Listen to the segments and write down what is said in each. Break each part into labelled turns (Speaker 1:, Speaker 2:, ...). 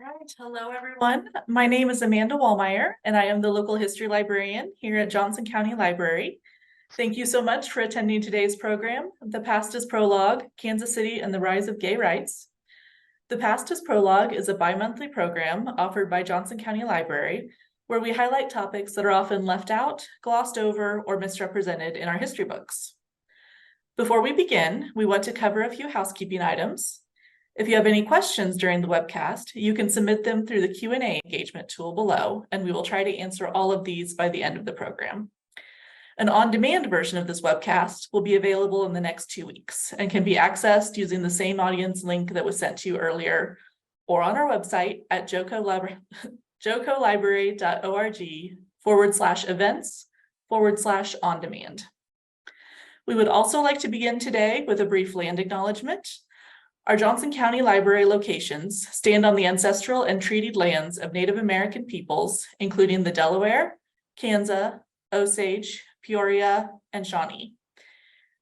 Speaker 1: Right. Hello, everyone. My name is Amanda Wallmeyer, and I am the local history librarian here at Johnson County Library. Thank you so much for attending today's program, The Past is Prologue, Kansas City and the Rise of Gay Rights. The Past is Prologue is a bi-monthly program offered by Johnson County Library, where we highlight topics that are often left out, glossed over, or misrepresented in our history books. Before we begin, we want to cover a few housekeeping items. If you have any questions during the webcast, you can submit them through the Q&A engagement tool below, and we will try to answer all of these by the end of the program. An on-demand version of this webcast will be available in the next 2 weeks and can be accessed using the same audience link that was sent to you earlier or on our website at jocolibrary.org/events/on-demand. We would also like to begin today with a brief land acknowledgement. Our Johnson County Library locations stand on the ancestral and treated lands of Native American peoples, including the Delaware, Kansas, Osage, Peoria, and Shawnee.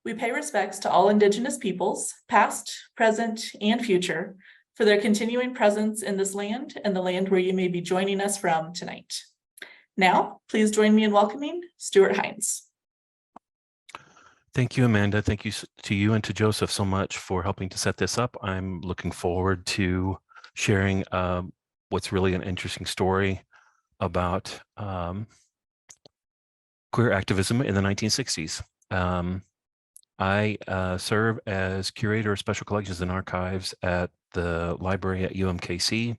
Speaker 1: We pay respects to all Indigenous peoples, past, present, and future, for their continuing presence in this land and the land where you may be joining us from tonight. Now, please join me in welcoming Stuart Hinds.
Speaker 2: Thank you, Amanda. Thank you to you and to Joseph so much for helping to set this up. I'm looking forward to sharing what's really an interesting story about queer activism in the 1960s. I serve as curator of special collections and archives at the library at UMKC,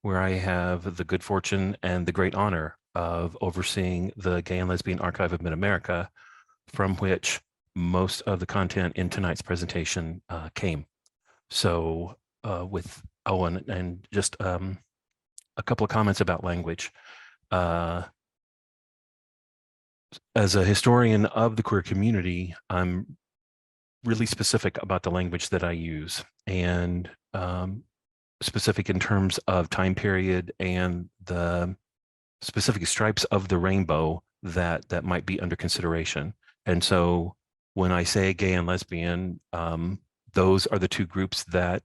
Speaker 2: where I have the good fortune and the great honor of overseeing the Gay and Lesbian Archive of Mid-America, from which most of the content in tonight's presentation came. So with Owen, and just a couple of comments about language. As a historian of the queer community, I'm really specific about the language that I use, and specific in terms of time period and the specific stripes of the rainbow that might be under consideration. And so when I say gay and lesbian, those are the two groups that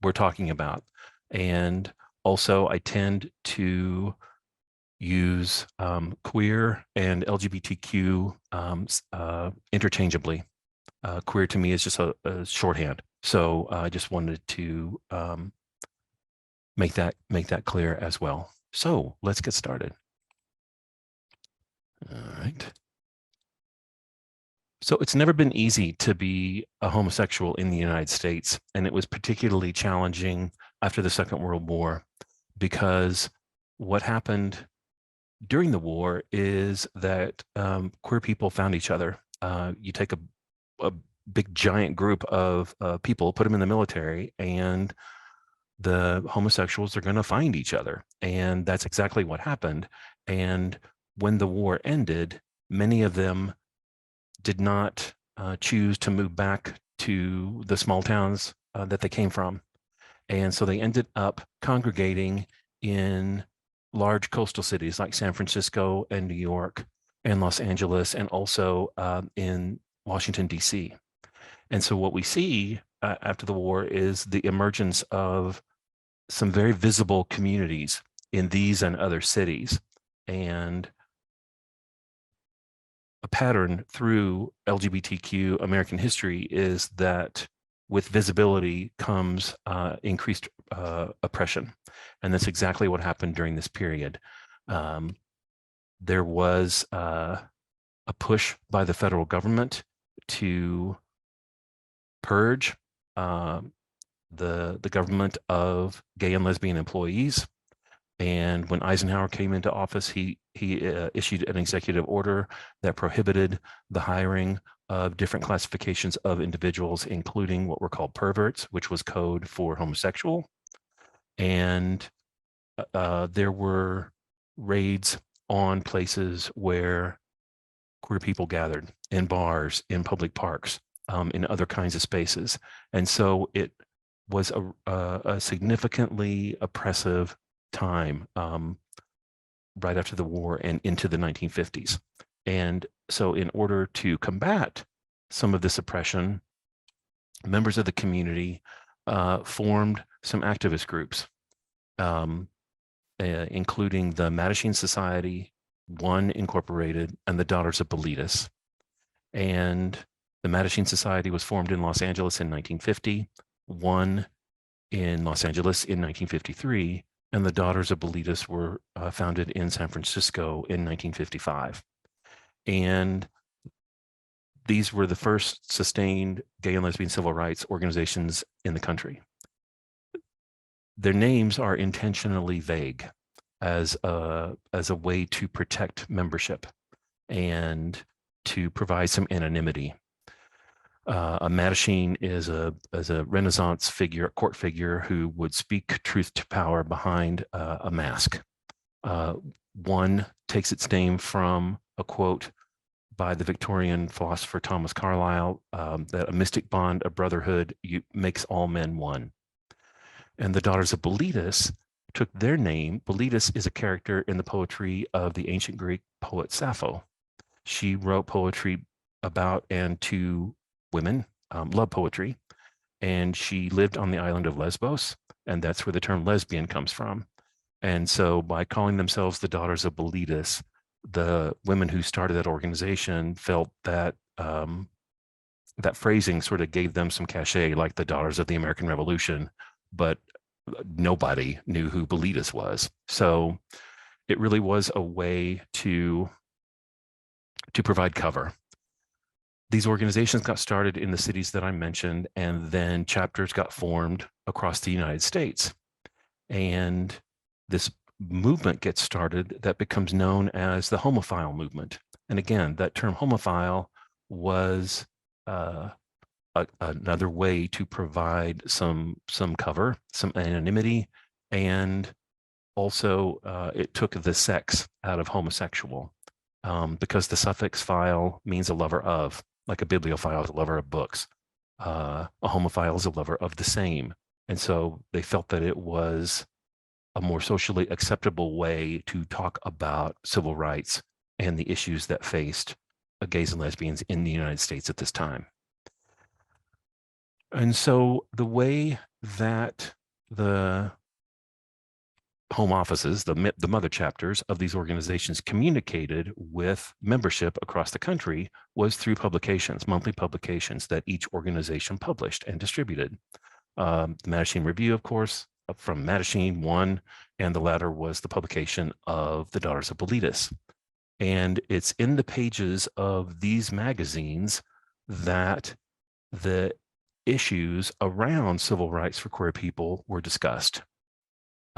Speaker 2: we're talking about. And also I tend to use queer and LGBTQ interchangeably. Queer to me is just a shorthand. So I just wanted to make that clear as well. So let's get started. All right. So it's never been easy to be a homosexual in the United States, and it was particularly challenging after the Second World War, because what happened during the war is that queer people found each other. You take a big giant group of people, put them in the military, and the homosexuals are going to find each other. And that's exactly what happened. And when the war ended, many of them did not choose to move back to the small towns that they came from. And so they ended up congregating in large coastal cities like San Francisco and New York and Los Angeles, and also in Washington, D.C. And so what we see after the war is the emergence of some very visible communities in these and other cities. And a pattern through LGBTQ American history is that with visibility comes increased oppression. And that's exactly what happened during this period. There was a push by the federal government to purge the government of gay and lesbian employees. And when Eisenhower came into office, he issued an executive order that prohibited the hiring of different classifications of individuals, including what were called perverts, which was code for homosexual. And there were raids on places where queer people gathered, in bars, in public parks, in other kinds of spaces. And so it was a significantly oppressive time right after the war and into the 1950s. And so in order to combat some of this oppression, members of the community formed some activist groups. including the Mattachine Society, One Incorporated, and the Daughters of Bilitis. And the Mattachine Society was formed in Los Angeles in 1950, One in Los Angeles in 1953, and the Daughters of Bilitis were founded in San Francisco in 1955. And these were the first sustained gay and lesbian civil rights organizations in the country. Their names are intentionally vague as a way to protect membership and to provide some anonymity. A Mattachine is a Renaissance figure, a court figure who would speak truth to power behind a mask. One takes its name from a quote by the Victorian philosopher Thomas Carlyle, that a mystic bond of brotherhood makes all men one. And the Daughters of Bilitis took their name. Bilitis is a character in the poetry of the ancient Greek poet Sappho. She wrote poetry about and to women, love poetry, and she lived on the island of Lesbos, and that's where the term lesbian comes from. And so by calling themselves the Daughters of Bilitis, the women who started that organization felt that that phrasing sort of gave them some cachet, like the Daughters of the American Revolution, but nobody knew who Bilitis was. So it really was a way to provide cover. These organizations got started in the cities that I mentioned, and then chapters got formed across the United States. And this movement gets started that becomes known as the homophile movement. And again, that term homophile was another way to provide some cover, some anonymity, and also it took the sex out of homosexual, because the suffix phile means a lover of, like a bibliophile is a lover of books. A homophile is a lover of the same. And so they felt that it was a more socially acceptable way to talk about civil rights and the issues that faced gays and lesbians in the United States at this time. And so the way that the home offices, the mother chapters of these organizations communicated with membership across the country was through publications, monthly publications that each organization published and distributed. The Mattachine Review, of course, from Mattachine, One, and the latter was the publication of the Daughters of Bilitis. And it's in the pages of these magazines that the issues around civil rights for queer people were discussed.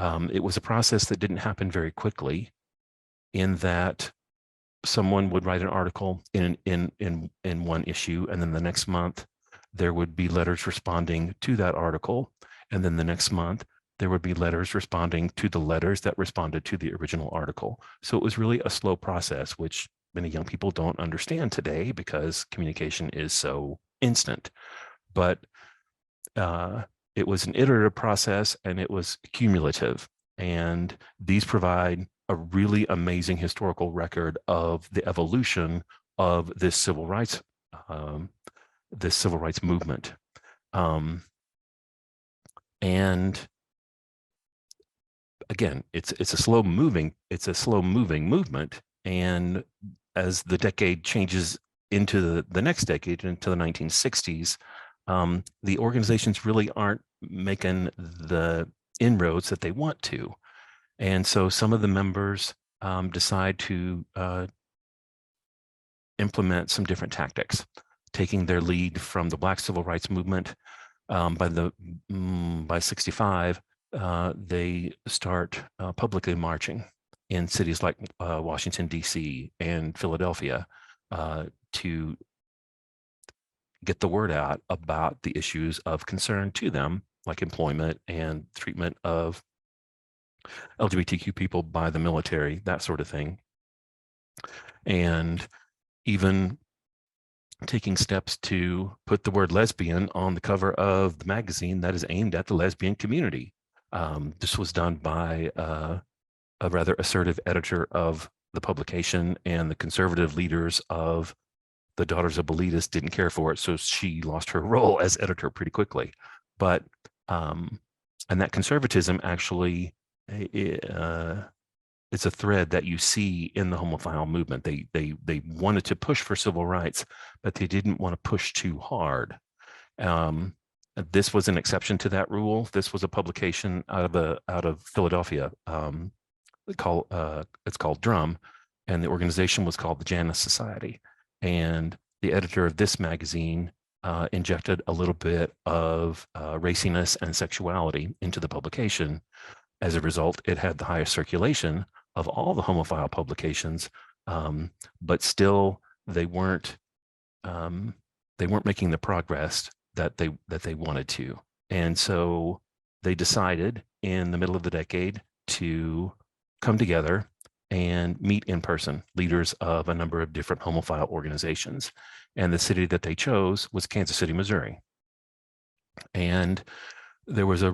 Speaker 2: It was a process that didn't happen very quickly, in that someone would write an article in one issue, and then the next month there would be letters responding to that article, and then the next month there would be letters responding to the letters that responded to the original article. So it was really a slow process, which many young people don't understand today because communication is so instant. But it was an iterative process, and it was cumulative. And these provide a really amazing historical record of the evolution of this civil rights movement. And again, it's a slow moving movement. And as the decade changes into the next decade, into the 1960s, the organizations really aren't making the inroads that they want to. And so some of the members decide to implement some different tactics, taking their lead from the Black Civil Rights Movement. By 65, they start publicly marching in cities like Washington, D.C. and Philadelphia to get the word out about the issues of concern to them, like employment and treatment of LGBTQ people by the military, that sort of thing. And even taking steps to put the word lesbian on the cover of the magazine that is aimed at the lesbian community. This was done by a rather assertive editor of the publication, and the conservative leaders of the Daughters of Bilitis didn't care for it, so she lost her role as editor pretty quickly. But and that conservatism actually it's a thread that you see in the homophile movement. They wanted to push for civil rights, but they didn't want to push too hard. This was an exception to that rule. This was a publication out of Philadelphia. It's called Drum, and the organization was called the Janus Society. And the editor of this magazine injected a little bit of raciness and sexuality into the publication. As a result, it had the highest circulation of all the homophile publications, but still they weren't making the progress that they wanted to. And so they decided in the middle of the decade to come together and meet in person, leaders of a number of different homophile organizations. And the city that they chose was Kansas City, Missouri. And there was a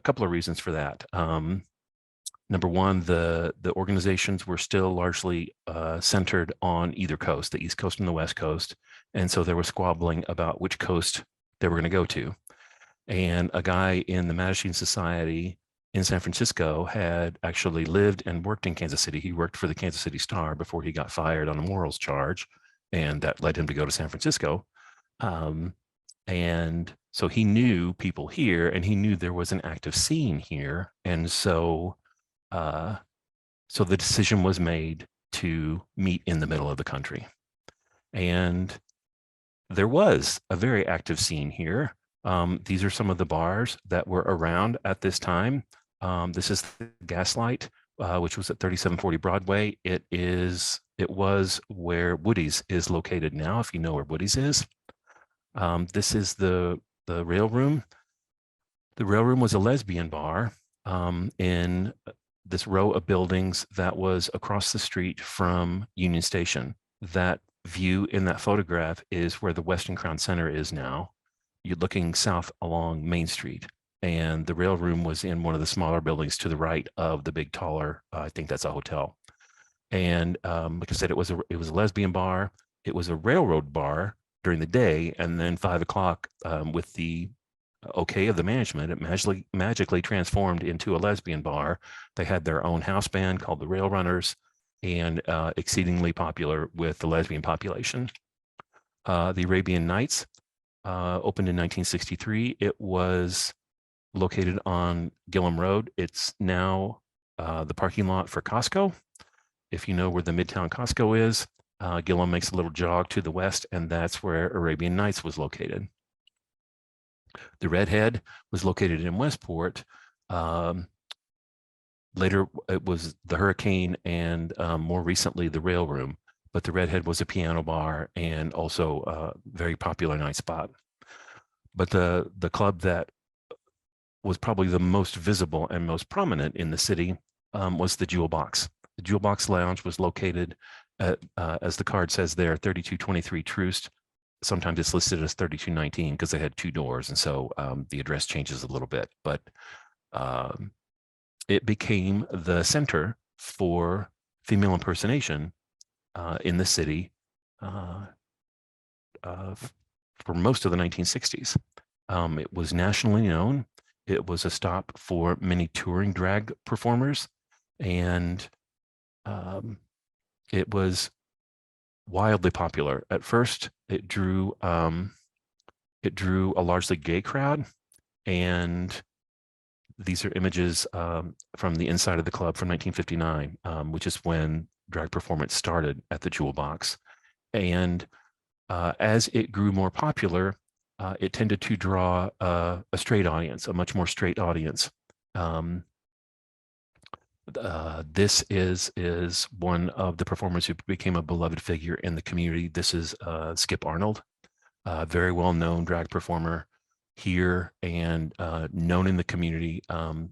Speaker 2: couple of reasons for that. Number one, the organizations were still largely centered on either coast, the East Coast and the West Coast. And so there was squabbling about which coast they were going to go to. And a guy in the Mattachine Society in San Francisco had actually lived and worked in Kansas City. He worked for the Kansas City Star before he got fired on a morals charge, and that led him to go to San Francisco. And so he knew people here, and he knew there was an active scene here. And so so the decision was made to meet in the middle of the country. And there was a very active scene here. These are some of the bars that were around at this time. This is the Gaslight, which was at 3740 Broadway. It was where Woody's is located now, if you know where Woody's is. This is the Rail Room. The Rail Room was a lesbian bar in this row of buildings that was across the street from Union Station. That view in that photograph is where the Western Crown Center is now. You're looking south along Main Street, and the Rail Room was in one of the smaller buildings to the right of the big, taller, I think that's a hotel. And like I said, it was a lesbian bar. It was a railroad bar during the day, and then 5 o'clock, with the okay of the management, it magically transformed into a lesbian bar. They had their own house band called the Rail Runners, and exceedingly popular with the lesbian population. The Arabian Nights opened in 1963. It was located on Gillum Road. It's now the parking lot for Costco. If you know where the Midtown Costco is, Gillum makes a little jog to the west, and that's where Arabian Nights was located. The Redhead was located in Westport. Later, it was the Hurricane, and more recently, the Rail Room. But the Redhead was a piano bar and also a very popular night spot. But the club that was probably the most visible and most prominent in the city was the Jewel Box. The Jewel Box Lounge was located at, as the card says there, 3223 Troost. Sometimes it's listed as 3219 because they had two doors, and so the address changes a little bit. But it became the center for female impersonation in the city for most of the 1960s. It was nationally known. It was a stop for many touring drag performers, and it was wildly popular. At first, it drew a largely gay crowd, and these are images from the inside of the club from 1959, which is when drag performance started at the Jewel Box. And as it grew more popular, it tended to draw a straight audience, a much more straight audience. This is one of the performers who became a beloved figure in the community. This is Skip Arnold, a very well-known drag performer here and known in the community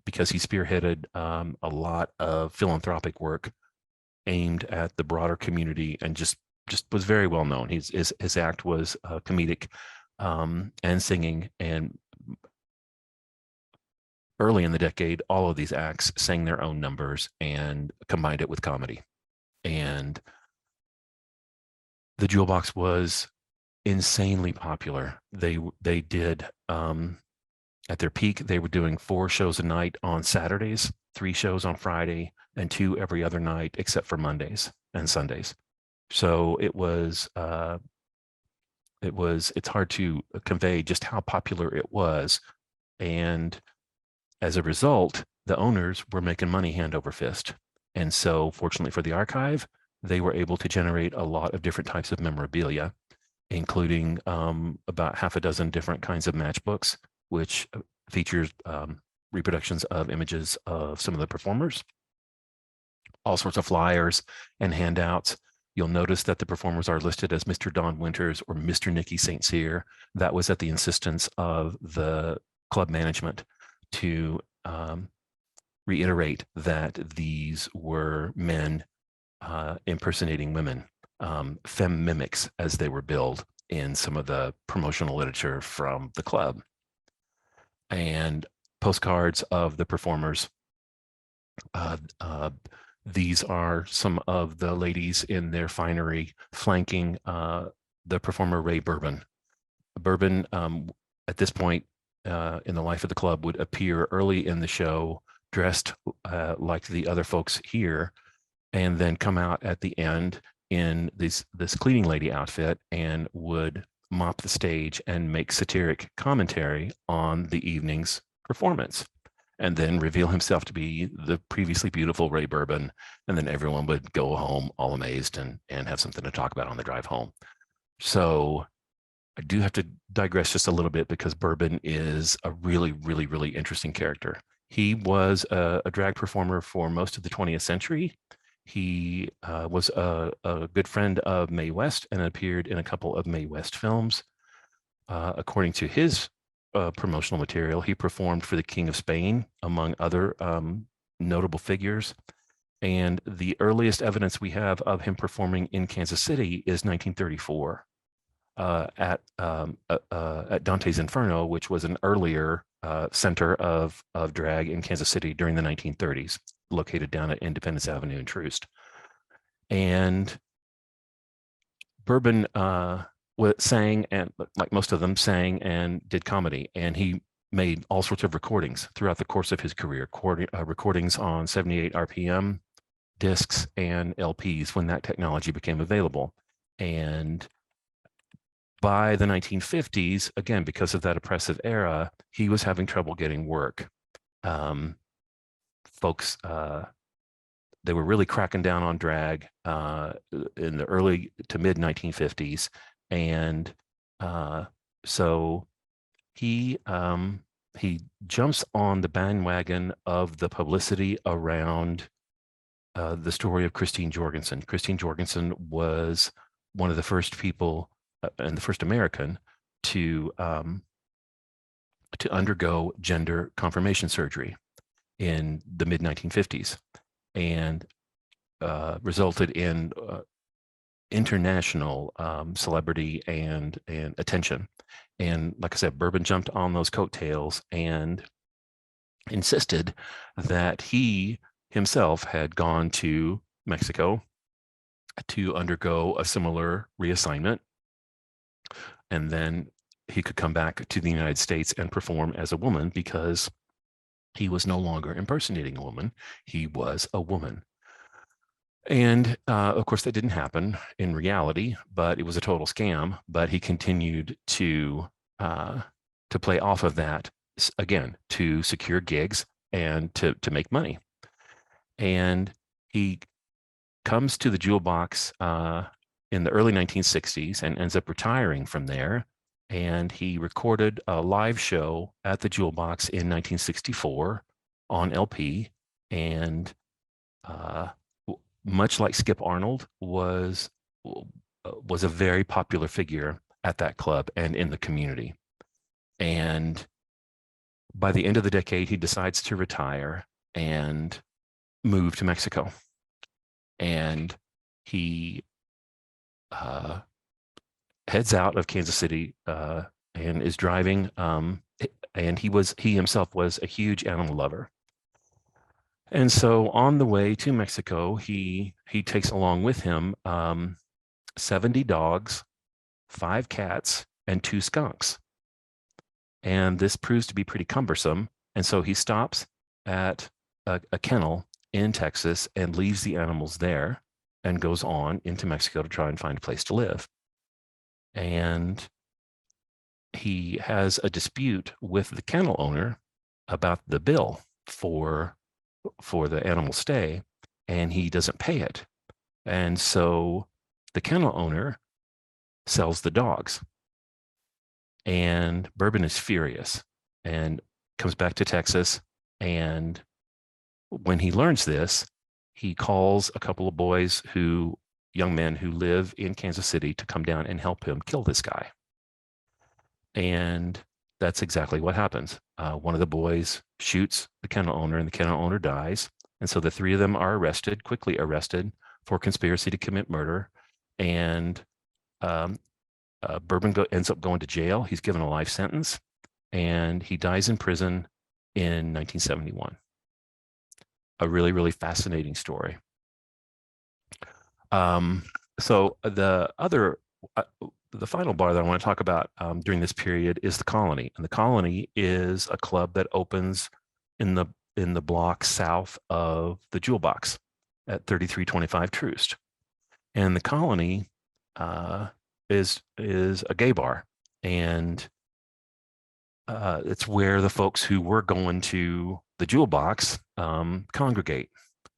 Speaker 2: because he spearheaded a lot of philanthropic work aimed at the broader community, and just was very well known. His act was comedic and singing, and early in the decade, all of these acts sang their own numbers and combined it with comedy. And the Jewel Box was insanely popular. They did At their peak, they were doing 4 shows a night on Saturdays, 3 shows on Friday, and 2 every other night except for Mondays and Sundays. So it's hard to convey just how popular it was. And as a result, the owners were making money hand over fist. And so fortunately for the archive, they were able to generate a lot of different types of memorabilia, including about half a dozen different kinds of matchbooks, which features reproductions of images of some of the performers, all sorts of flyers and handouts. You'll notice that the performers are listed as Mr. Don Winters or Mr. Nicky St. Cyr. That was at the insistence of the club management to reiterate that these were men impersonating women, femme mimics as they were billed in some of the promotional literature from the club. And postcards of the performers. These are some of the ladies in their finery flanking the performer Ray Bourbon. Bourbon, at this point in the life of the club, would appear early in the show dressed like the other folks here, and then come out at the end in this cleaning lady outfit and would mop the stage and make satiric commentary on the evening's performance, and then reveal himself to be the previously beautiful Ray Bourbon. And then everyone would go home all amazed and have something to talk about on the drive home. So I do have to digress just a little bit because Bourbon is a really, really, really interesting character. He was a drag performer for most of the 20th century. He was a good friend of Mae West and appeared in a couple of Mae West films. According to his promotional material, he performed for the King of Spain, among other notable figures. And the earliest evidence we have of him performing in Kansas City is 1934 at Dante's Inferno, which was an earlier center of drag in Kansas City during the 1930s, located down at Independence Avenue in Troost. And Bourbon sang, and like most of them, sang and did comedy. And he made all sorts of recordings throughout the course of his career, recordings on 78 RPM discs and LPs when that technology became available. And by the 1950s, again, because of that oppressive era, he was having trouble getting work. Folks, they were really cracking down on drag in the early to mid 1950s. And so he jumps on the bandwagon of the publicity around the story of Christine Jorgensen. Christine Jorgensen was one of the first people and the first American to undergo gender confirmation surgery in the mid 1950s, and resulted in international celebrity and attention. And like I said, Bourbon jumped on those coattails and insisted that he himself had gone to Mexico to undergo a similar reassignment, and then he could come back to the United States and perform as a woman, because he was no longer impersonating a woman, he was a woman. And of course, that didn't happen in reality, but it was a total scam. But he continued to play off of that, again, to secure gigs and to make money. And he comes to the Jewel Box in the early 1960s and ends up retiring from there. And he recorded a live show at the Jewel Box in 1964 on LP. And much like Skip Arnold, was a very popular figure at that club and in the community. And by the end of the decade, he decides to retire and move to Mexico. And he heads out of Kansas City and is driving. And he himself was a huge animal lover. And so on the way to Mexico, he takes along with him 70 dogs, 5 cats, and 2 skunks. And this proves to be pretty cumbersome. And so he stops at a kennel in Texas and leaves the animals there and goes on into Mexico to try and find a place to live. And he has a dispute with the kennel owner about the bill for the animal stay, and he doesn't pay it. And so the kennel owner sells the dogs. And Bourbon is furious and comes back to Texas. And when he learns this, he calls a couple of young men who live in Kansas City to come down and help him kill this guy. And that's exactly what happens. One of the boys shoots the kennel owner, and the kennel owner dies. And so the three of them are quickly arrested for conspiracy to commit murder. And Bourbon ends up going to jail. He's given a life sentence, and he dies in prison in 1971. A really, really fascinating story. So the final bar that I want to talk about during this period is the Colony. And the Colony is a club that opens in the block south of the Jewel Box at 3325 Troost. And the Colony is a gay bar, and it's where the folks who were going to the Jewel Box congregate.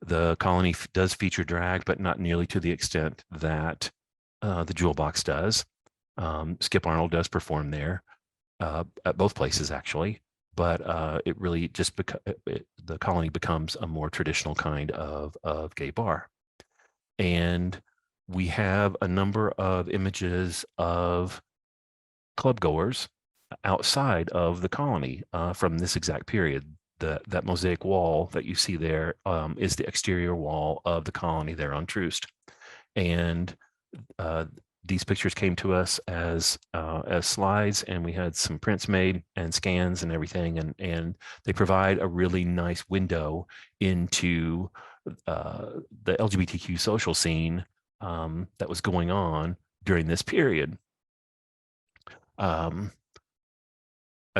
Speaker 2: The Colony does feature drag, but not nearly to the extent that the Jewel Box does. Skip Arnold does perform there at both places, actually, but it really just the Colony becomes a more traditional kind of gay bar. And we have a number of images of clubgoers outside of the Colony from this exact period. That mosaic wall that you see there is the exterior wall of the Colony there on Troost. And these pictures came to us as slides, and we had some prints made and scans and everything, and they provide a really nice window into the LGBTQ social scene that was going on during this period. At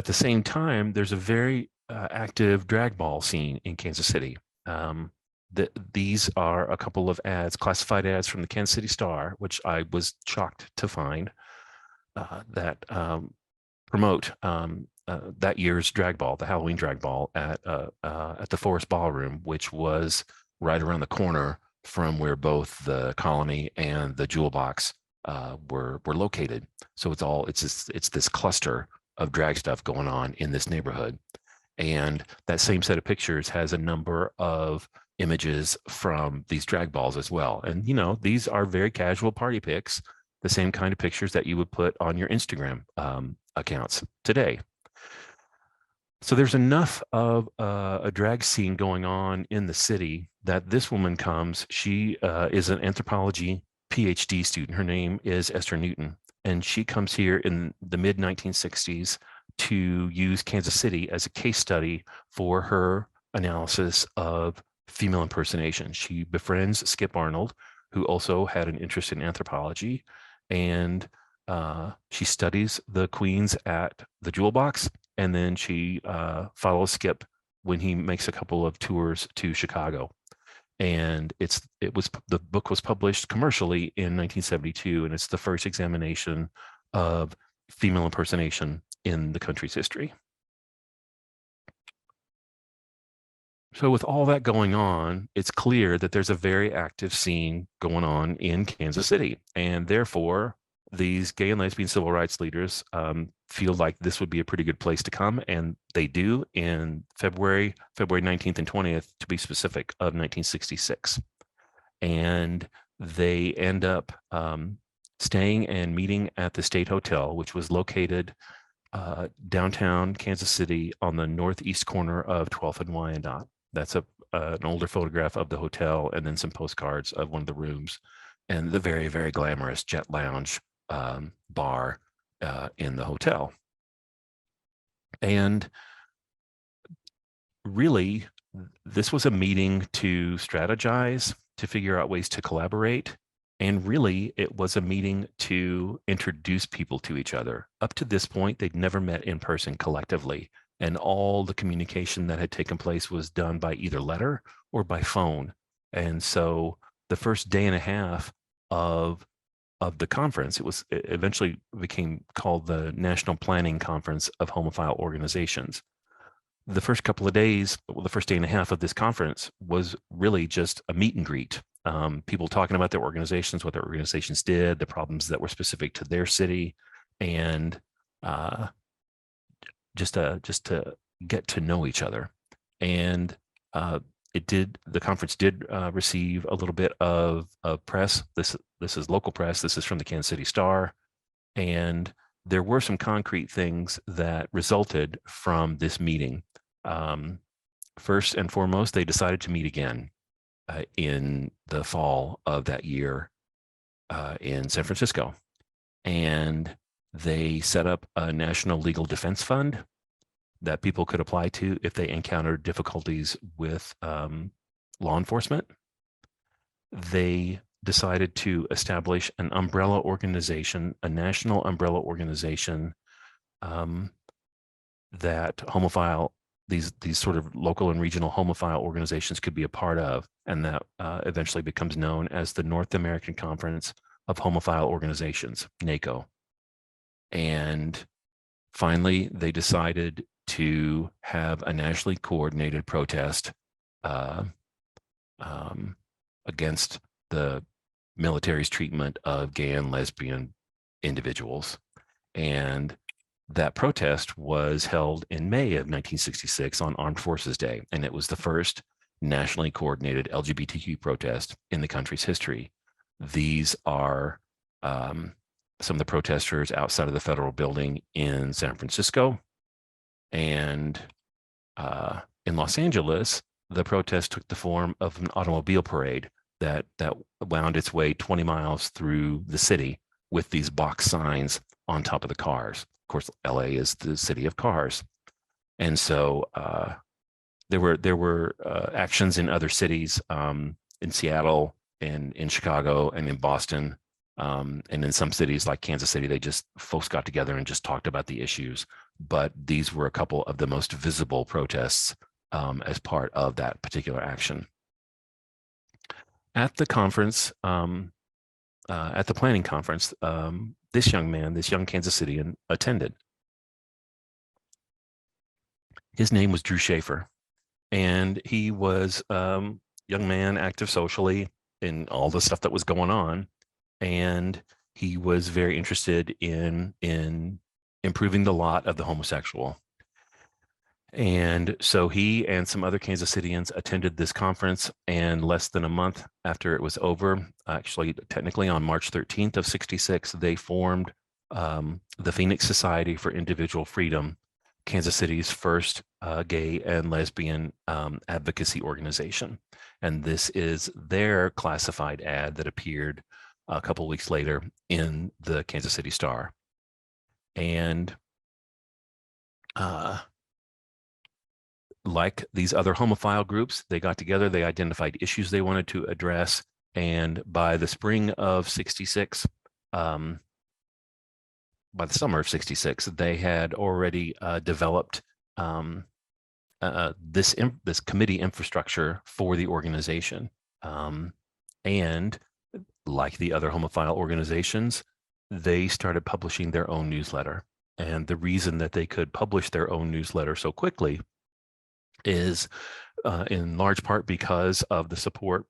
Speaker 2: the same time, there's a very active drag ball scene in Kansas City. These are a couple of ads, classified ads from the Kansas City Star, which I was shocked to find that promote that year's drag ball, the Halloween drag ball at the Forest Ballroom, which was right around the corner from where both the Colony and the Jewel Box were located. So it's this cluster of drag stuff going on in this neighborhood. And that same set of pictures has a number of images from these drag balls as well. And, these are very casual party pics, the same kind of pictures that you would put on your Instagram accounts today. So there's enough of a drag scene going on in the city that this woman comes. She is an anthropology PhD student. Her name is Esther Newton, and she comes here in the mid 1960s to use Kansas City as a case study for her analysis of female impersonation. She befriends Skip Arnold, who also had an interest in anthropology, and she studies the queens at the Jewel Box, and then she follows Skip when he makes a couple of tours to Chicago. And the book was published commercially in 1972, and it's the first examination of female impersonation in the country's history. So with all that going on, it's clear that there's a very active scene going on in Kansas City, and therefore these gay and lesbian civil rights leaders feel like this would be a pretty good place to come, and they do in February 19th and 20th, to be specific, of 1966. And they end up staying and meeting at the State Hotel, which was located downtown Kansas City on the northeast corner of 12th and Wyandotte. That's an older photograph of the hotel, and then some postcards of one of the rooms, and the very, very glamorous Jet Lounge bar in the hotel. And really, this was a meeting to strategize, to figure out ways to collaborate, And really, it was a meeting to introduce people to each other. Up to this point, they'd never met in person collectively. And all the communication that had taken place was done by either letter or by phone. And so the first day and a half of the conference, it eventually became called the National Planning Conference of Homophile Organizations. The first couple of days, well, the first day and a half of this conference was really just a meet and greet. People talking about their organizations, what their organizations did, the problems that were specific to their city, and just to get to know each other. And the conference did receive a little bit of press. This is local press. This is from the Kansas City Star, and there were some concrete things that resulted from this meeting. First and foremost, they decided to meet again in the fall of that year in San Francisco. And they set up a national legal defense fund that people could apply to if they encountered difficulties with law enforcement. They decided to establish an umbrella organization, a national umbrella organization that these sort of local and regional homophile organizations could be a part of, and that eventually becomes known as the North American Conference of Homophile Organizations, NACO. And finally, they decided to have a nationally coordinated protest against the military's treatment of gay and lesbian individuals. And that protest was held in May of 1966 on Armed Forces Day, and it was the first nationally coordinated LGBTQ protest in the country's history. These are some of the protesters outside of the federal building in San Francisco. And in Los Angeles, the protest took the form of an automobile parade that wound its way 20 miles through the city with these box signs on top of the cars. Of course, LA is the city of cars. And so there were actions in other cities, in Seattle and in Chicago and in Boston. And in some cities like Kansas City, folks got together and just talked about the issues. But these were a couple of the most visible protests as part of that particular action. At the conference, at the planning conference, this young Kansas Citian attended. His name was Drew Schaefer, and he was young man, active socially in all the stuff that was going on. And he was very interested in improving the lot of the homosexual. And so he and some other Kansas Citians attended this conference, and less than a month after it was over, actually technically on March 13th of 66, they formed the Phoenix Society for Individual Freedom, Kansas City's first gay and lesbian advocacy organization. And this is their classified ad that appeared a couple weeks later in the Kansas City Star. And like these other homophile groups, they got together, they identified issues they wanted to address, and by the spring of 66, by the summer of 66, they had already developed this committee infrastructure for the organization. And like the other homophile organizations, they started publishing their own newsletter. And the reason that they could publish their own newsletter so quickly is in large part because of the support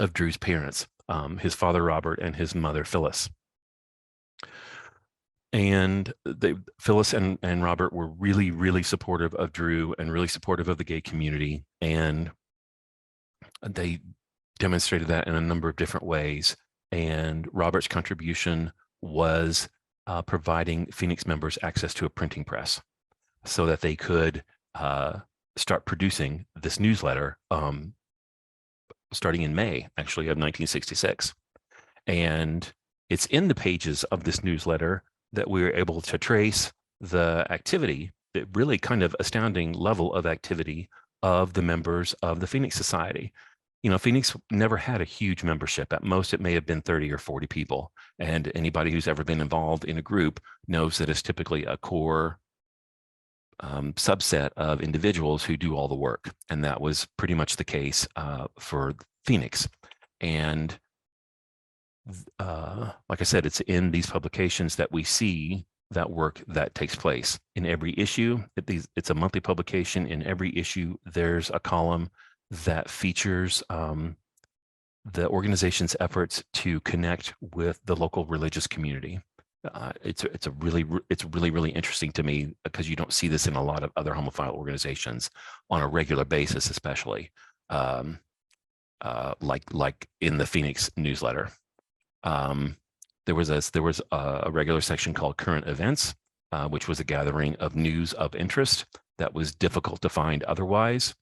Speaker 2: of Drew's parents, his father Robert and his mother Phyllis. And Phyllis and Robert were really, really supportive of Drew and really supportive of the gay community. And they demonstrated that in a number of different ways. And Robert's contribution was providing Phoenix members access to a printing press so that they could start producing this newsletter starting in May, actually, of 1966. And it's in the pages of this newsletter that we were able to trace the activity, the really kind of astounding level of activity of the members of the Phoenix Society. Phoenix never had a huge membership. At most, it may have been 30 or 40 people. And anybody who's ever been involved in a group knows that it's typically a core subset of individuals who do all the work. And that was pretty much the case for Phoenix. And like I said, it's in these publications that we see that work that takes place. In every issue, it's a monthly publication. In every issue, there's a column that features the organization's efforts to connect with the local religious community. It's really interesting to me because you don't see this in a lot of other homophile organizations on a regular basis, especially like in the Phoenix newsletter. There was a regular section called Current Events, which was a gathering of news of interest that was difficult to find otherwise.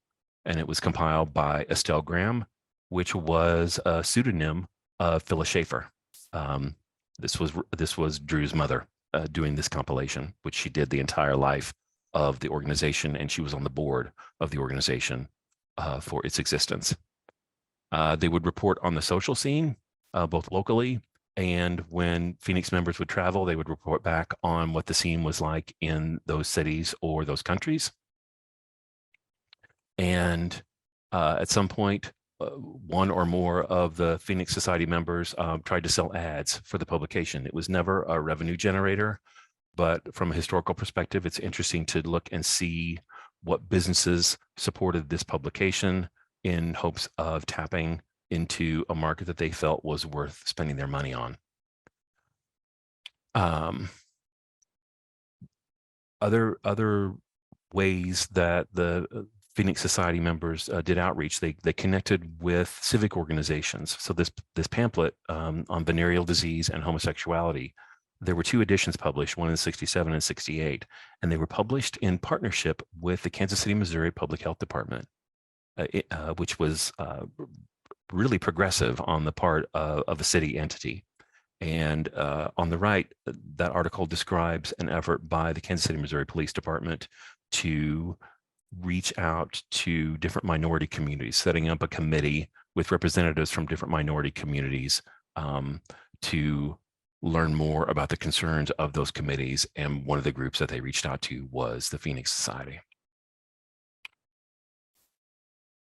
Speaker 2: And it was compiled by Estelle Graham, which was a pseudonym of Phyllis Schaefer. This was Drew's mother doing this compilation, which she did the entire life of the organization, and she was on the board of the organization for its existence. They would report on the social scene, both locally, and when Phoenix members would travel, they would report back on what the scene was like in those cities or those countries. And at some point, one or more of the Phoenix Society members tried to sell ads for the publication. It was never a revenue generator, but from a historical perspective, it's interesting to look and see what businesses supported this publication in hopes of tapping into a market that they felt was worth spending their money on. Other ways that the Phoenix Society members did outreach, they connected with civic organizations. So this pamphlet on venereal disease and homosexuality, there were 2 editions published, one in 67 and 68, and they were published in partnership with the Kansas City, Missouri Public Health Department, which was really progressive on the part of a city entity. And on the right, that article describes an effort by the Kansas City, Missouri Police Department to reach out to different minority communities, setting up a committee with representatives from different minority communities to learn more about the concerns of those committees. And one of the groups that they reached out to was the Phoenix Society.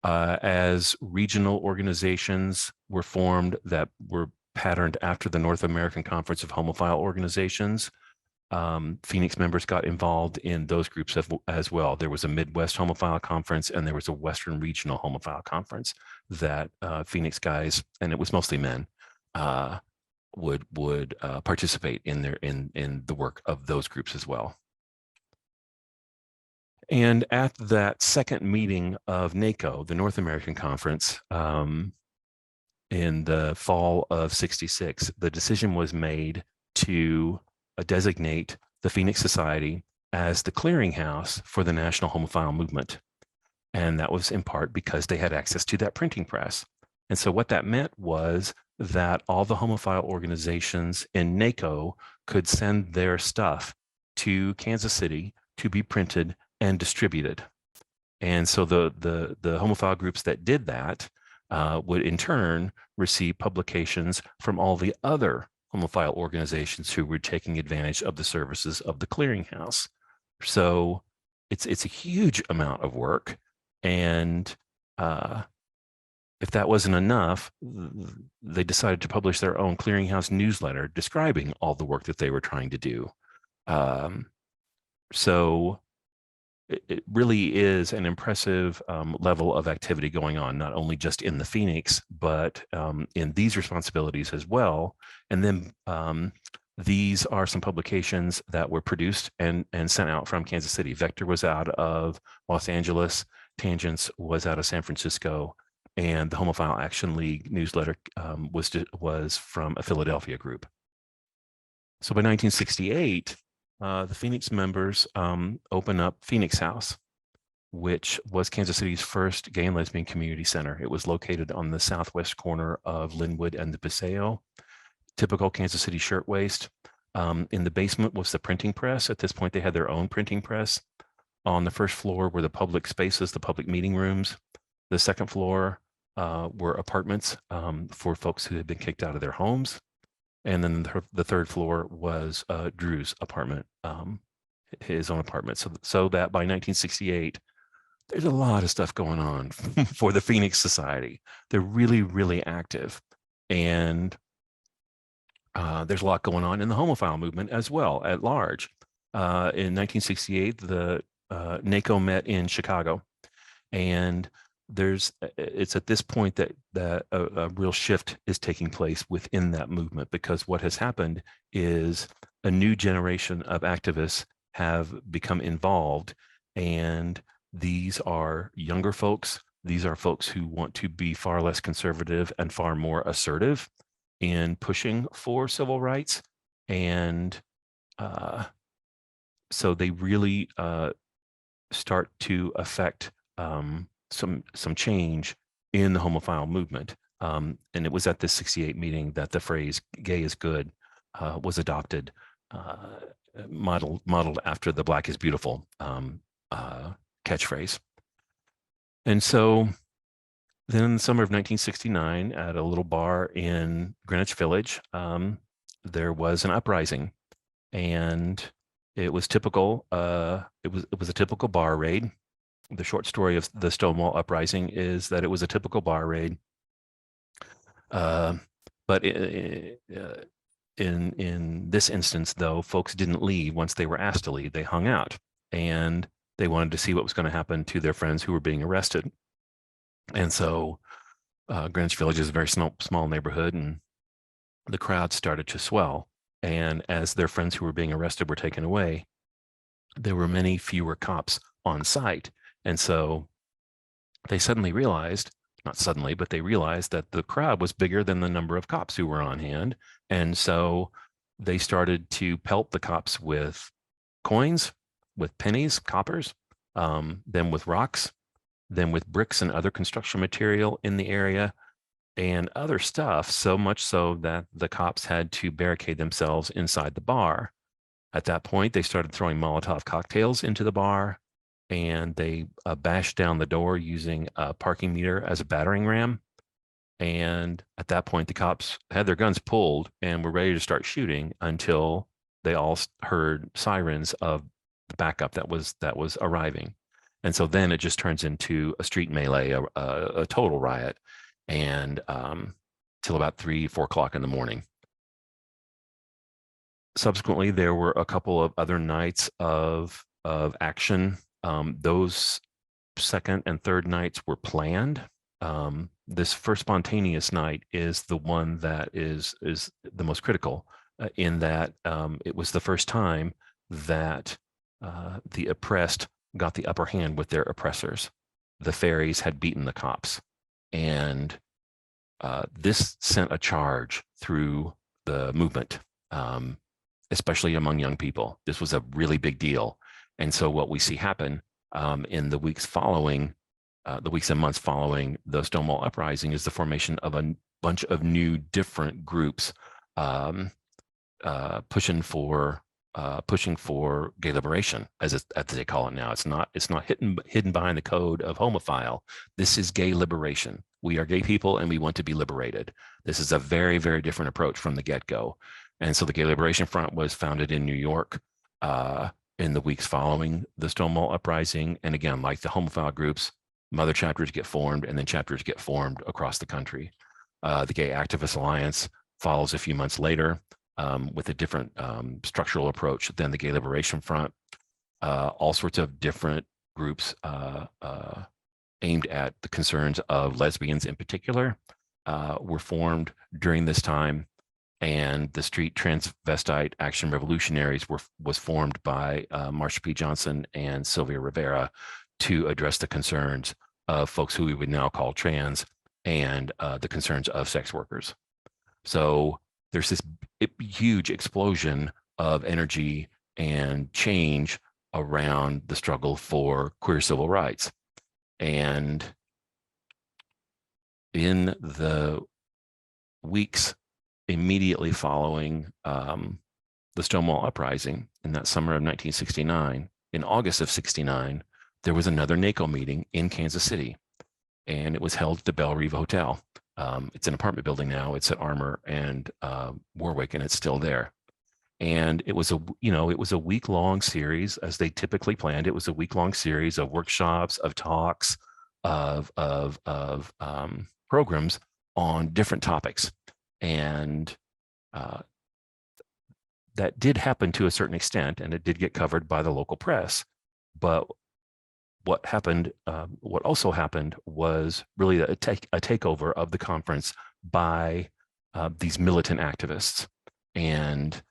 Speaker 2: As regional organizations were formed that were patterned after the North American Conference of Homophile Organizations, Phoenix members got involved in those groups as well. There was a Midwest Homophile Conference and there was a Western Regional Homophile Conference that Phoenix guys, and it was mostly men, would participate in the work of those groups as well. And at that second meeting of NACO, the North American Conference, in the fall of '66, the decision was made to designate the Phoenix Society as the clearinghouse for the national homophile movement. And that was in part because they had access to that printing press. And so what that meant was that all the homophile organizations in NACO could send their stuff to Kansas City to be printed and distributed. And so the homophile groups that did that would in turn receive publications from all the other homophile organizations who were taking advantage of the services of the clearinghouse. So it's a huge amount of work. And if that wasn't enough, they decided to publish their own clearinghouse newsletter describing all the work that they were trying to do. So it really is an impressive level of activity going on, not only just in the Phoenix, but in these responsibilities as well. And then these are some publications that were produced and sent out from Kansas City. Vector was out of Los Angeles, Tangents was out of San Francisco, and the Homophile Action League newsletter was from a Philadelphia group. So by 1968, the Phoenix members open up Phoenix House, which was Kansas City's first gay and lesbian community center. It was located on the southwest corner of Linwood and the Paseo. Typical Kansas City shirtwaist. In the basement was the printing press. At this point, they had their own printing press. On the first floor were the public spaces, the public meeting rooms. The second floor were apartments for folks who had been kicked out of their homes. And then the third floor was Drew's apartment, his own apartment. So that by 1968, there's a lot of stuff going on for the Phoenix Society. They're really, really active. And there's a lot going on in the homophile movement as well at large. In 1968, the NACO met in Chicago, and it's at this point that a real shift is taking place within that movement, because what has happened is a new generation of activists have become involved, and these are younger folks. These are folks who want to be far less conservative and far more assertive in pushing for civil rights. And so they really start to affect some change in the homophile movement. And it was at this 68 meeting that the phrase "gay is good" was adopted, modeled after the "Black is beautiful" catchphrase. And so then in the summer of 1969, at a little bar in Greenwich Village, there was an uprising, and it was typical. It was a typical bar raid. The short story of the Stonewall uprising is that it was a typical bar raid. But in this instance, though, folks didn't leave once they were asked to leave. They hung out, and they wanted to see what was going to happen to their friends who were being arrested. And so Greenwich Village is a very small neighborhood, and the crowd started to swell. And as their friends who were being arrested were taken away, there were many fewer cops on site. And so they suddenly realized, not suddenly, but they realized that the crowd was bigger than the number of cops who were on hand. And so they started to pelt the cops with coins, with pennies, coppers, then with rocks, then with bricks and other construction material in the area, and other stuff, so much so that the cops had to barricade themselves inside the bar. At that point, they started throwing Molotov cocktails into the bar, and they bashed down the door using a parking meter as a battering ram. And at that point, the cops had their guns pulled and were ready to start shooting until they all heard sirens of the backup that was arriving. And so then it just turns into a street melee, a total riot, and till about 3-4 o'clock in the morning. Subsequently, there were a couple of other nights of action. Those second and third nights were planned. This first spontaneous night is the one that is the most critical, in that it was the first time that the oppressed got the upper hand with their oppressors. The fairies had beaten the cops, and this sent a charge through the movement, especially among young people. This was a really big deal. And so what we see happen in the weeks and months following the Stonewall uprising is the formation of a bunch of new different groups pushing for gay liberation, as they call it now. It's not hidden behind the code of homophile. This is gay liberation. We are gay people and we want to be liberated. This is a very, very different approach from the get-go. And so the Gay Liberation Front was founded in New York in the weeks following the Stonewall uprising. And again, like the homophile groups, mother chapters get formed, and then chapters get formed across the country. The Gay Activist Alliance follows a few months later with a different structural approach than the Gay Liberation Front. All sorts of different groups aimed at the concerns of lesbians in particular were formed during this time. And the Street Transvestite Action Revolutionaries was formed by Marsha P. Johnson and Sylvia Rivera to address the concerns of folks who we would now call trans, and the concerns of sex workers. So there's this huge explosion of energy and change around the struggle for queer civil rights. And in the weeks immediately following the Stonewall uprising in that summer of 1969, in August of 69, there was another NACO meeting in Kansas City. and it was held at the Belle Rive Hotel. It's an apartment building now. It's at Armour and Warwick, and it's still there. And it was a week-long series, as they typically planned. It was a week-long series of workshops, of talks, of programs on different topics, and that did happen to a certain extent, and it did get covered by the local press. But what also happened was really a takeover of the conference by these militant activists, and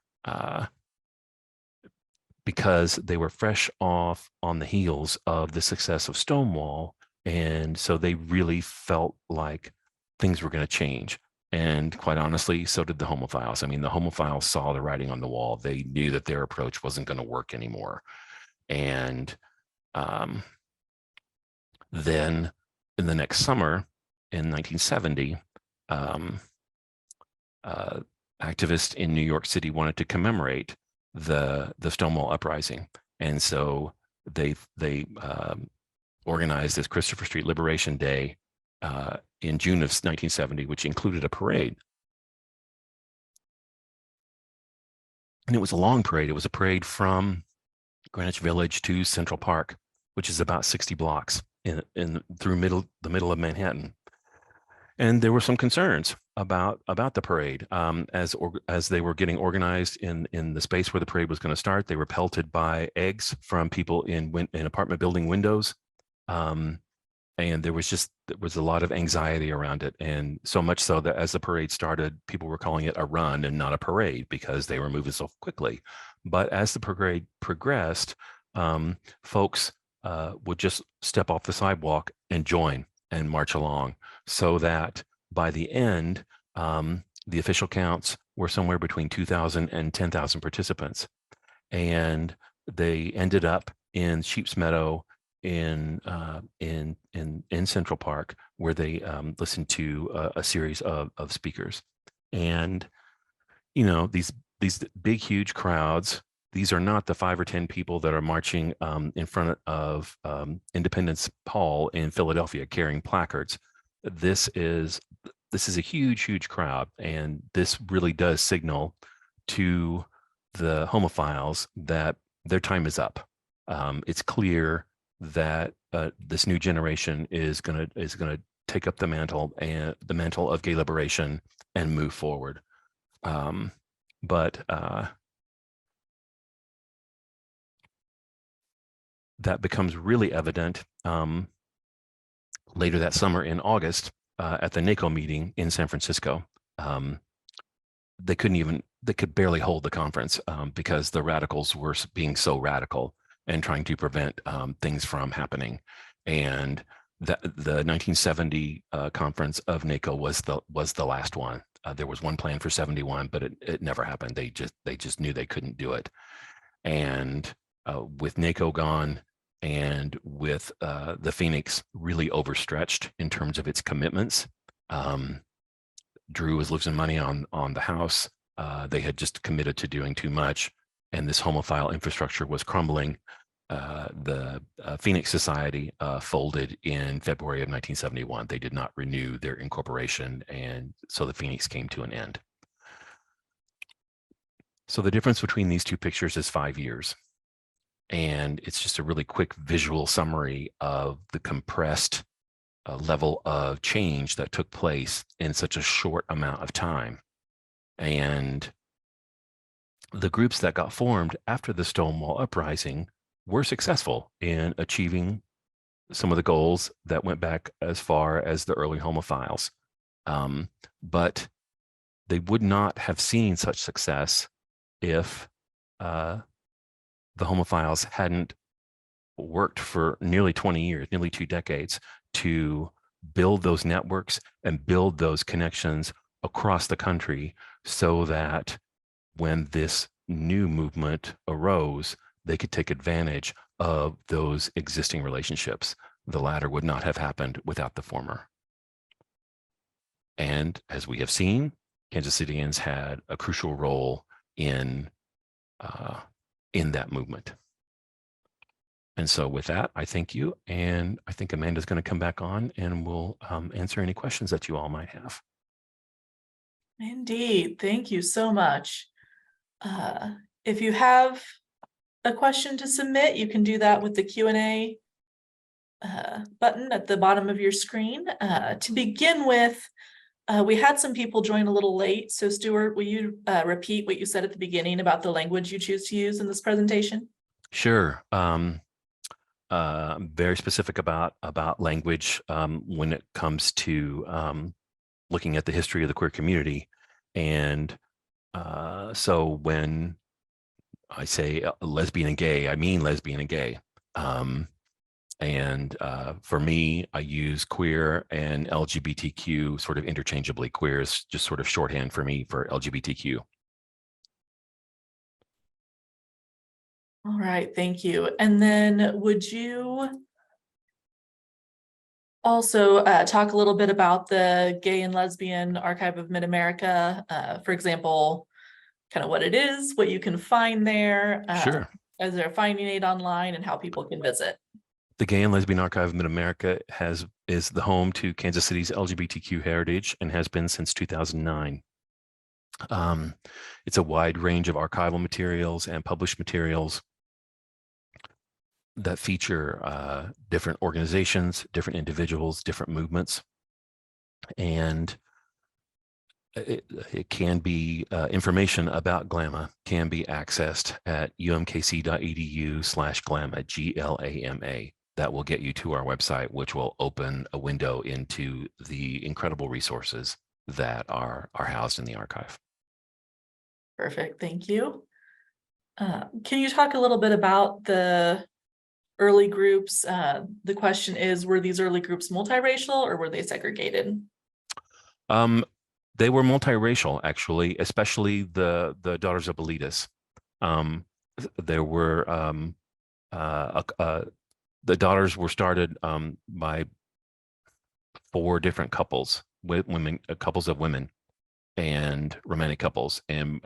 Speaker 2: because they were fresh off on the heels of the success of Stonewall, and so they really felt like things were going to change. And quite honestly, so did the homophiles. I mean, the homophiles saw the writing on the wall. They knew that their approach wasn't going to work anymore. And then in the next summer, in 1970, activists in New York City wanted to commemorate the Stonewall uprising, and so they organized this Christopher Street Liberation Day in June of 1970, which included a parade. And it was a long parade. It was a parade from Greenwich Village to Central Park, which is about 60 blocks through the middle of Manhattan. And there were some concerns about the parade as they were getting organized in the space where the parade was going to start. They were pelted by eggs from people in apartment building windows, and there was a lot of anxiety around it, and so much so that as the parade started, people were calling it a run and not a parade because they were moving so quickly. But as the parade progressed, folks would just step off the sidewalk and join and march along, so that by the end, the official counts were somewhere between 2,000 and 10,000 participants. And they ended up in Sheep's Meadow in Central Park, where they listened to a series of speakers. And, these big, huge crowds, these are not the 5 or 10 people that are marching in front of Independence Hall in Philadelphia carrying placards. This is a huge, huge crowd, and this really does signal to the homophiles that their time is up. It's clear that this new generation is gonna take up the mantle of gay liberation and move forward. But that becomes really evident later that summer in August at the NACO meeting in San Francisco. They could barely hold the conference because the radicals were being so radical and trying to prevent things from happening. And the 1970 conference of NACO was the last one. There was one planned for 71, but it never happened. They just knew they couldn't do it. And with NACO gone, and with the Phoenix really overstretched in terms of its commitments, Drew was losing money on the house. They had just committed to doing too much, and this homophile infrastructure was crumbling. The Phoenix Society folded in February of 1971. They did not renew their incorporation, and so the Phoenix came to an end. So the difference between these two pictures is 5 years. And it's just a really quick visual summary of the compressed level of change that took place in such a short amount of time. And the groups that got formed after the Stonewall Uprising were successful in achieving some of the goals that went back as far as the early homophiles. But they would not have seen such success if the homophiles hadn't worked for nearly 20 years, nearly 2 decades, to build those networks and build those connections across the country, so that when this new movement arose, they could take advantage of those existing relationships. The latter would not have happened without the former. And as we have seen, Kansas Cityans had a crucial role in that movement. And so with that, I thank you. And I think Amanda's going to come back on and we'll answer any questions that you all might have.
Speaker 1: Indeed. Thank you so much. If you have a question to submit, you can do that with the Q&A button at the bottom of your screen. To begin with, we had some people join a little late. So Stuart, will you repeat what you said at the beginning about the language you choose to use in this presentation?
Speaker 2: Sure. Very specific about language when it comes to looking at the history of the queer community. And so when I say lesbian and gay, I mean lesbian and gay. And for me, I use queer and LGBTQ sort of interchangeably. Queer is just sort of shorthand for me for LGBTQ.
Speaker 1: All right, thank you. And then would you also talk a little bit about the Gay and Lesbian Archive of Mid-America, for example, kind of what it is, what you can find there,
Speaker 2: Sure.
Speaker 1: as they're finding aid online, and how people can visit.
Speaker 2: The Gay and Lesbian Archive of Mid-America is the home to Kansas City's LGBTQ heritage and has been since 2009. It's a wide range of archival materials and published materials that feature different organizations, different individuals, different movements. And it can be information about GLAMA can be accessed at umkc.edu/GLAMA, GLAMA. That will get you to our website, which will open a window into the incredible resources that are housed in the archive.
Speaker 1: Perfect, thank you. Can you talk a little bit about the early groups? The question is, were these early groups multiracial or were they segregated?
Speaker 2: They were multiracial, actually, especially the Daughters of Bilitis. There were the daughters were started by 4 different couples, women, couples of women, and romantic couples, and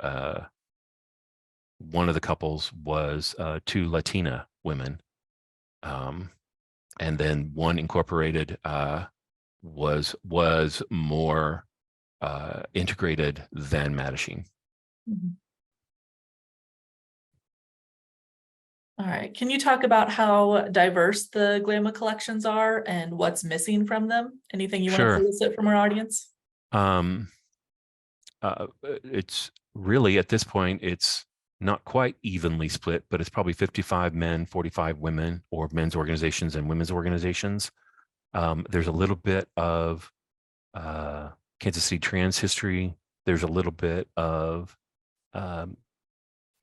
Speaker 2: one of the couples was 2 Latina women, and then one incorporated was more integrated than Mattachine.
Speaker 1: Mm-hmm. All right, can you talk about how diverse the GLAMA collections are and what's missing from them? Anything you want to solicit from our audience?
Speaker 2: It's really, at this point, it's not quite evenly split, but it's probably 55 men, 45 women, or men's organizations and women's organizations. There's a little bit of Kansas City trans history. There's a little bit of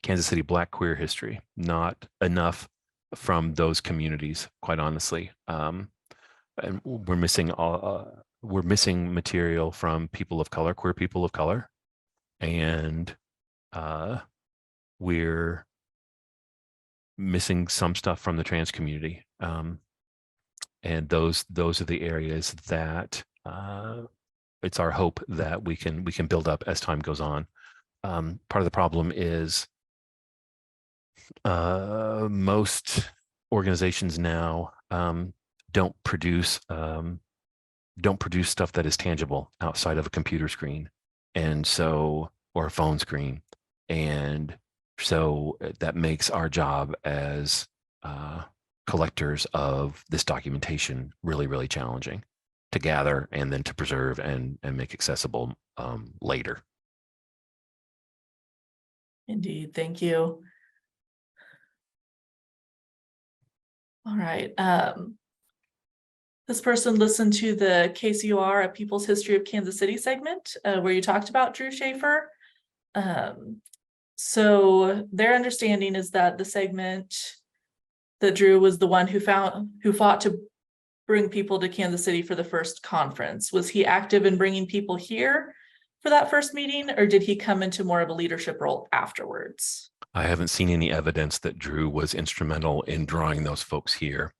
Speaker 2: Kansas City Black queer history, not enough from those communities, quite honestly. And we're missing material from people of color, queer people of color, and we're missing some stuff from the trans community. And those are the areas that it's our hope that we can build up as time goes on. Part of the problem is most organizations now don't produce stuff that is tangible outside of a computer screen, and so, or a phone screen, and so that makes our job as collectors of this documentation really, really challenging to gather and then to preserve and make accessible later.
Speaker 1: Indeed, thank you. All right. This person listened to the KCUR, A People's History of Kansas City segment, where you talked about Drew Schaefer. So their understanding is that the segment that Drew was the one who fought to bring people to Kansas City for the first conference. Was he active in bringing people here for that first meeting, or did he come into more of a leadership role afterwards?
Speaker 2: I haven't seen any evidence that Drew was instrumental in drawing those folks here.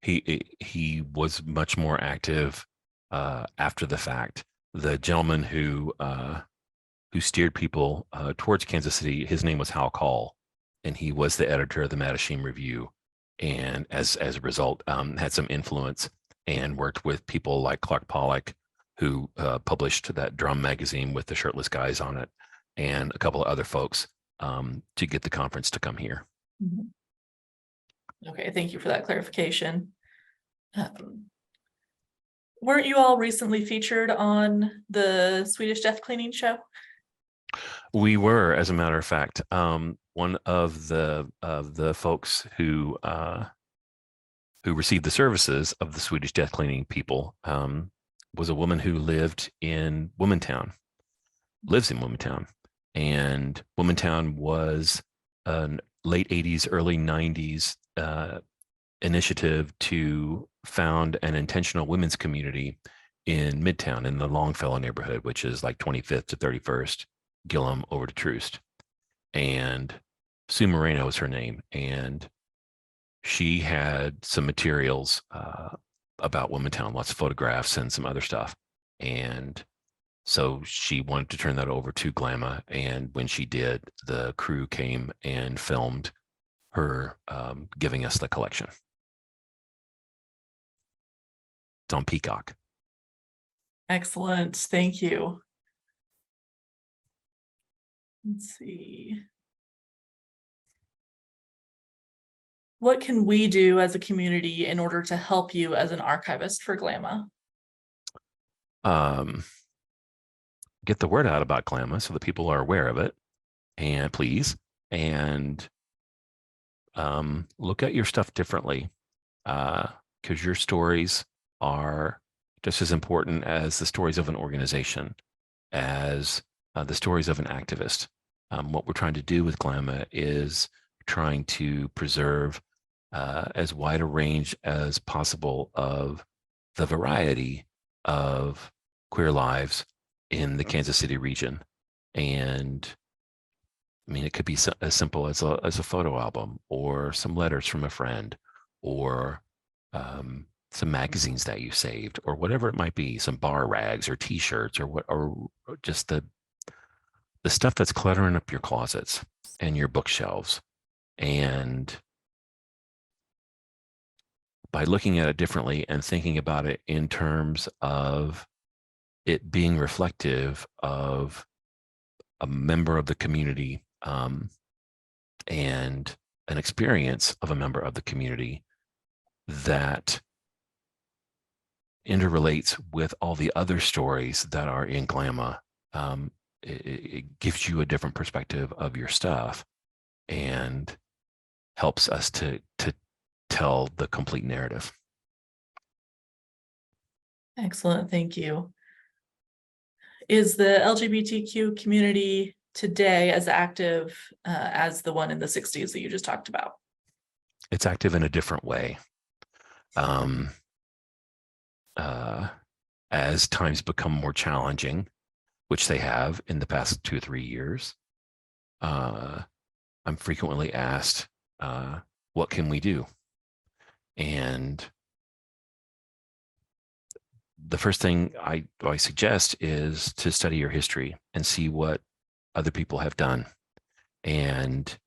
Speaker 2: He was much more active after the fact. The gentleman who steered people towards Kansas City, his name was Hal Call, and he was the editor of the Mattachine Review, and as a result, had some influence and worked with people like Clark Pollock, who published that drum magazine with the shirtless guys on it, and a couple of other folks to get the conference to come here.
Speaker 1: Mhm. Okay, thank you for that clarification. Weren't you all recently featured on the Swedish death cleaning show?
Speaker 2: We were, as a matter of fact, one of the folks who received the services of the Swedish death cleaning people was a woman who lives in Womantown, and Womantown was a late 80s, early 90s initiative to found an intentional women's community in Midtown in the Longfellow neighborhood, which is like 25th to 31st, Gillum over to Troost. And Sue Moreno was her name. And she had some materials about Womantown, lots of photographs and some other stuff. And so she wanted to turn that over to Glamma. And when she did, the crew came and filmed her giving us the collection. It's on Peacock.
Speaker 1: Excellent, thank you. Let's see. What can we do as a community in order to help you as an archivist for Glamma?
Speaker 2: Get the word out about Glamma so that people are aware of it, and please, and look at your stuff differently, because your stories are just as important as the stories of an organization, as the stories of an activist. What we're trying to do with Glamma is trying to preserve as wide a range as possible of the variety of queer lives in the Kansas City region. And I mean, it could be as simple as a photo album, or some letters from a friend, or some magazines that you saved, or whatever it might be, some bar rags or T-shirts, or just the stuff that's cluttering up your closets and your bookshelves. And by looking at it differently and thinking about it in terms of it being reflective of a member of the community, and an experience of a member of the community that interrelates with all the other stories that are in Glamma, it gives you a different perspective of your stuff and helps us to tell the complete narrative.
Speaker 1: Excellent, thank you. Is the LGBTQ community today as active as the one in the 60s that you just talked about?
Speaker 2: It's active in a different way. As times become more challenging, which they have in the past 2 or 3 years, I'm frequently asked, what can we do? And the first thing I suggest is to study your history and see what other people have done, and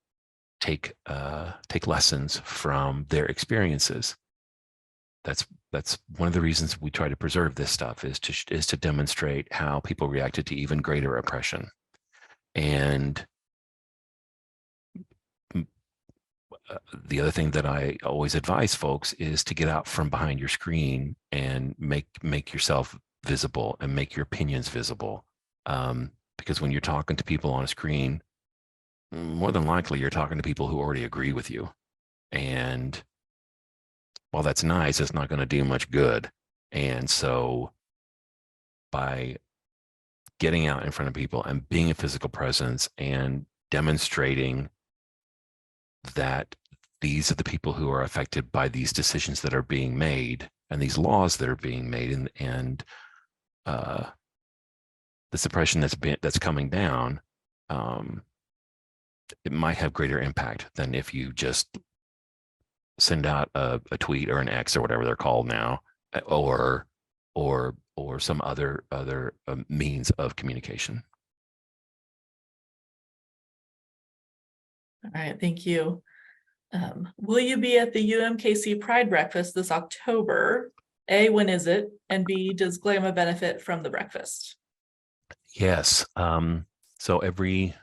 Speaker 2: take lessons from their experiences. That's one of the reasons we try to preserve this stuff, is to demonstrate how people reacted to even greater oppression. And the other thing that I always advise folks is to get out from behind your screen and make yourself visible and make your opinions visible. Because when you're talking to people on a screen, more than likely you're talking to people who already agree with you. And while that's nice, it's not going to do much good. And so by getting out in front of people and being a physical presence and demonstrating that these are the people who are affected by these decisions that are being made and these laws that are being made, and the suppression that's coming down, it might have greater impact than if you just send out a tweet or an X or whatever they're called now, or some other means of communication.
Speaker 1: All right, thank you. Will you be at the UMKC Pride Breakfast this October? A, when is it? And B, does GLAMA benefit from the breakfast?
Speaker 2: Yes. So every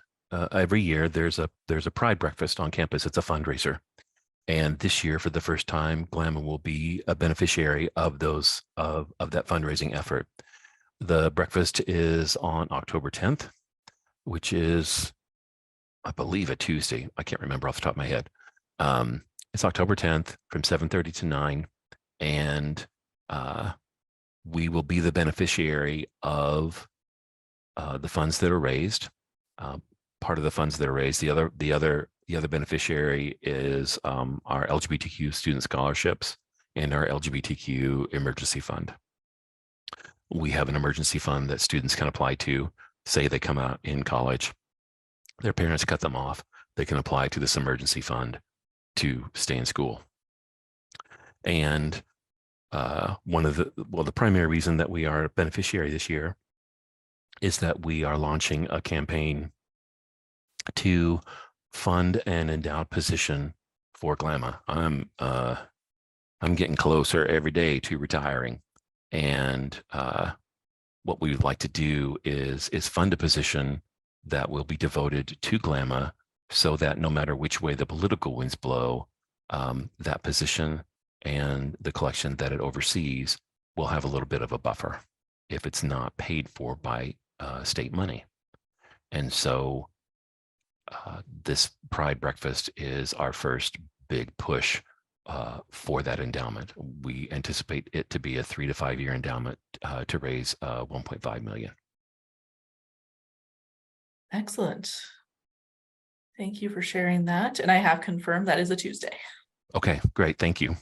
Speaker 2: year there's a Pride breakfast on campus. It's a fundraiser, and this year, for the first time, GLAMA will be a beneficiary of that fundraising effort. The breakfast is on October 10th, which is, I believe, a Tuesday. I can't remember off the top of my head. It's October 10th from 7:30 to 9, and we will be the beneficiary of the funds that are raised. Part of the funds that are raised, the other beneficiary is our LGBTQ student scholarships and our LGBTQ emergency fund. We have an emergency fund that students can apply to. Say they come out in college, their parents cut them off, they can apply to this emergency fund to stay in school. And the primary reason that we are a beneficiary this year is that we are launching a campaign to fund an endowed position for GLAMA. I'm getting closer every day to retiring, and what we would like to do is fund a position that will be devoted to GLAMA, so that no matter which way the political winds blow, that position and the collection that it oversees will have a little bit of a buffer if it's not paid for by state money. And so this Pride Breakfast is our first big push for that endowment. We anticipate it to be a 3 to 5 year endowment to raise 1.5 million.
Speaker 1: Excellent. Thank you for sharing that. And I have confirmed that is a Tuesday.
Speaker 2: Okay, great. Thank you.